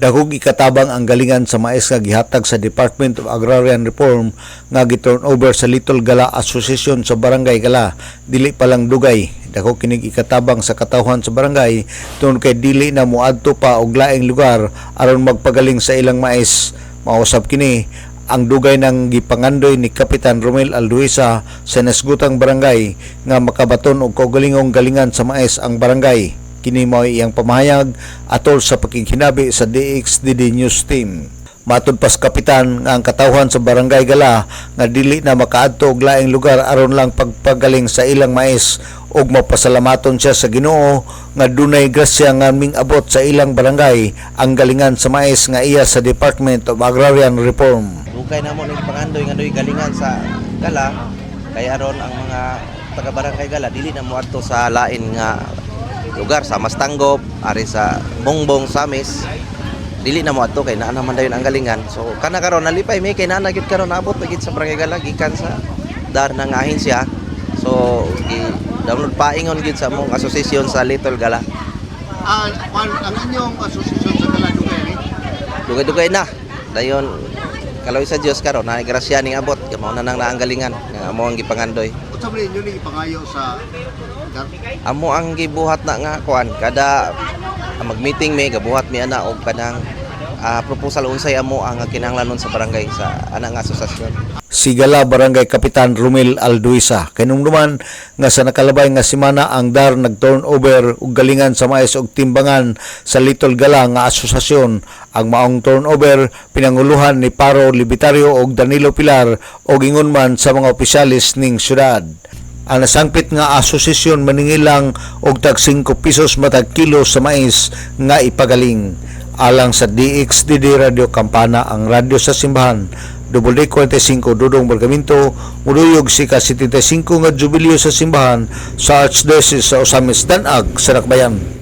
Dagog ikatabang ang galingan sa mais nga gihatag sa Department of Agrarian Reform nga giturn over sa Little Gala Association sa Barangay Gala, dili palang dugay. Dagog kining ikatabang sa katawhan sa barangay tungod kay dili na moadto pa og laing lugar aron magpagaling sa ilang mais. Mausab kini ang dugay ng gipangandoy ni Kapitan Romel Alduisa sa nasgutang barangay nga makabaton og kaugalingong galingan sa mais ang barangay. Kini mao iyang pamahayag atol sa pakikinabi sa DXDD News Team. Matud pas kapitan nga ang katawhan sa Barangay Gala nga dili na makaadto og laing lugar aron lang pagpagaling sa ilang mais ug mapasalamaton siya sa Ginoo nga dunay grasya nga ming-abot sa ilang barangay ang galingan sa mais nga iya sa Department of Agrarian Reform. Dugay na mo ning pangandoy nga doy galingan sa Gala kay aron ang mga taga Barangay Gala dili na moadto sa lain nga lugar sa Mastanggop, ari sa Bongbong, Samis. Dili na mo ato kay naa naman dayon ang galingan. So kana karon nalipay may kay naa gyud karon naabot gid sa Barangay Gala gikan sa dar ng ahensya. So download paingon gid sa mong asosasyon sa Little Gala. Ang inyong asosasyon sa Gala Dugay-dugay na. Dayon kaloy sa Dios karon na grasya ning abot kay mao na nang naang galingan nga amo ang gipangandoy. Unsa man inyo ni ipangayo sa Amo ang gibuhat na nga kuan kada mag-meeting may gabuhat mi ana og kanang proposal unsay amo ang kinahanglanon sa barangay sa ana nga asosasyon. Sigala Barangay Kapitan Romel Alduisa kinumduman nga sa nakalabay nga semana ang DAR nag-turnover og galingan sa mais og timbangan sa Little Gala nga asosasyon. Ang maong turnover pinanguluhan ni Paro Libitario og Danilo Pilar og ingon man sa mga opisyalis ning syudad. Ang nasangpit nga asosasyon maningilang og tag 5 pesos matag kilo sa mais nga ipagaling. Alang sa DXDD Radio Campana, ang radyo sa simbahan, WD45 Dudong Bargamento, muduyog si ka 75 nga jubilyo sa simbahan sa Archdiocese sa Osamis Danag, Sarakbayan.